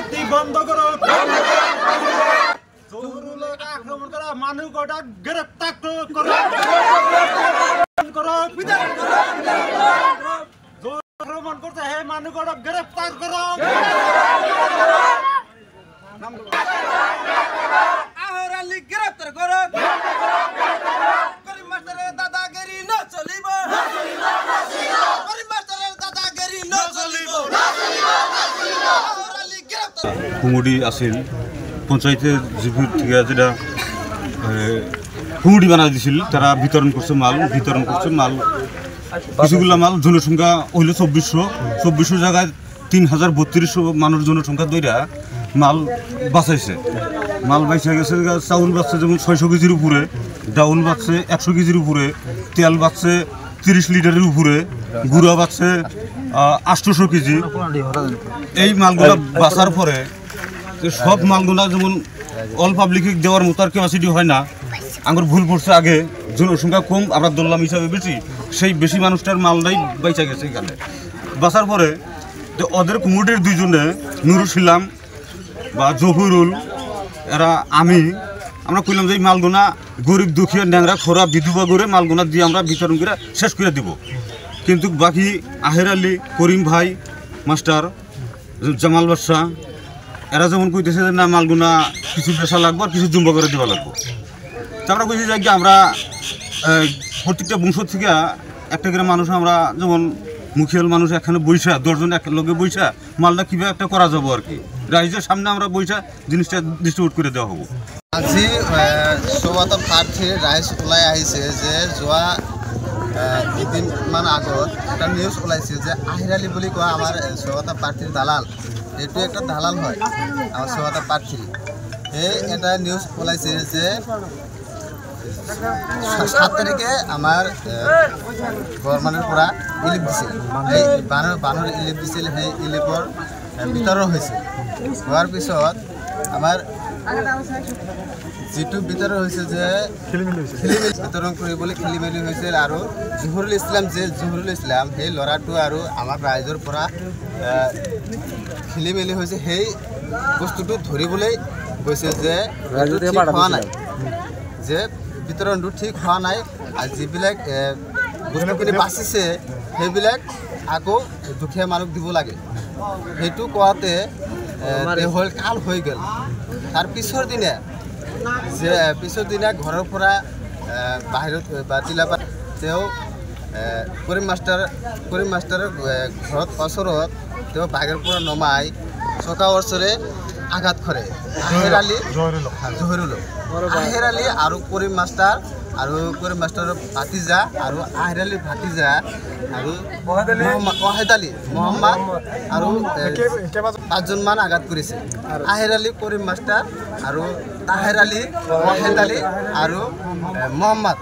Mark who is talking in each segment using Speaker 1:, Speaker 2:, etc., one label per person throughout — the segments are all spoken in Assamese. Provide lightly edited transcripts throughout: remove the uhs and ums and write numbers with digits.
Speaker 1: সম্পত্তি বন্ধ করো জহুরুলের আক্রমণ করা মানুষ গোটা গ্রেফতার করো আক্রমণ করতে হে মানুষ গোটা গ্রেফতার করো
Speaker 2: আহর আলী গ্রেফতার করো করিম মাস্টারের দাদাগিরি ন চলিব করিম মাস্টারের দাদাগিরি ন চলিব আহর আলী গ্রেফতার
Speaker 3: কুমুডি আসিল পঞ্চায়েতের জিপির থেকে যেটা কুমুডি বানা দিছিল তারা বিতরণ করছে মাল কিছুগুলা মাল জনসংখ্যা হইল 2400 জায়গায় 3032 মানুষ জনসংখ্যা দইরা মাল বাঁচাইছে মাল বাইসা গেছে চাউল বাঁচছে যেমন 600 কেজির উপরে ডাউল বাঁচছে 100 কেজির উপরে তেল বাঁচছে 30 লিটারের উপরে গুঁড়া বাঁচছে 800 কেজি এই মালগুলা বাঁচার পরে সব মালগুলা যেমন অল পাবলিকে দেওয়ার মতো আর ক্যাপাসিটি হয় না আমার ভুল পড়ছে আগে জনসংখ্যা কম আমরা দল্লাম হিসাবে বেশি সেই বেশি মানুষটার মালটাই বেঁচে গেছে এখানে বাঁচার পরে তো ওদের কুমুটির দুইজনে নুরুল ইসলাম বা জহুরুল এরা আমরা কইলাম যে এই মালগুনা গরিব দুঃখী ন্যাংরা খোরা বিধবা করে মালগুনা দিয়ে আমরা বিতরণ করে শেষ করে দিব কিন্তু বাকি আহের আলী করিম ভাই মাস্টার জামাল বাদশাহ এরা যেমন কইতেছে যে না মালগুনা কিছু পেশা লাগবো আর কিছু জুম্বা করে দেওয়া লাগবো তো আমরা কইছি যে আমরা প্রত্যেকটা বংশ থেকে একটা করে মানুষ আমরা যেমন মুখিয়াল মানুষ এখানে বৈশা 10 জন এক লগে বৈশা মালটা কীভাবে একটা করা যাবো আর কি রাইজের সামনে আমরা বৈশা জিনিসটা ডিস্ট্রিবিউট করে দেওয়া হবো
Speaker 2: আজি সৌগত প্ৰাৰ্থীৰ ৰাইজ ওলাই আহিছে যে যোৱা কেইদিনমান আগত এটা নিউজ ওলাইছে যে আহিৰ আলী বুলি কোৱা আমাৰ সৌগত প্ৰাৰ্থীৰ দালাল এইটো একটা দালাল হয় আমাৰ সৌগত প্ৰাৰ্থী এই এটা নিউজ ওলাইছে যে 7 তাৰিখে আমাৰ গভৰ্ণমেণ্টৰ পৰা ইলিপ দিছিল এই বানৰ ইলিপ দিছিল সেই ইলিপৰ বিতৰণ হৈছিল হোৱাৰ পিছত আমাৰ যেটো বিতৰণ হৈছে যে খেলিমেলি বিতৰণ কৰিবলৈ খেলিমেলি হৈছিল আৰু জহুৰুল ইছলাম সেই ল'ৰাটো আৰু আমাৰ ৰাইজৰ পৰা খেলিমেলি হৈছে সেই বস্তুটো ধৰিবলৈ গৈছে যে হোৱা নাই যে বিতৰণটো ঠিক হোৱা নাই আৰু যিবিলাক বস্তুখিনি বাচিছে সেইবিলাক আকৌ দুখীয়া মানুহক দিব লাগে সেইটো কোৱাতে কাল হৈ গ'ল তাৰ পিছৰ দিনা ঘৰৰ পৰা বাহিৰত বাতিলাপাত তেওঁ কৰিম মাষ্টাৰৰ ঘৰত ওচৰত তেওঁ বাহিৰৰ পৰা নমাই চকা ওচৰে আঘাত কৰে আহেৰ আলী জহুৰুল আহেৰ আলী আৰু কৰিম মাষ্টাৰৰ ভাতিজা আৰু আহেৰ আলী ভাতিজা আৰু ৱাহেদ আলী মহম্মদ আৰু 5জনমান আঘাত কৰিছে আহেৰ আলী কৰিম মাষ্টাৰ আৰু তাহেৰ আলী ৱাহেদ আলী আৰু মহম্মদ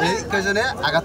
Speaker 2: এই কেইজনে আঘাত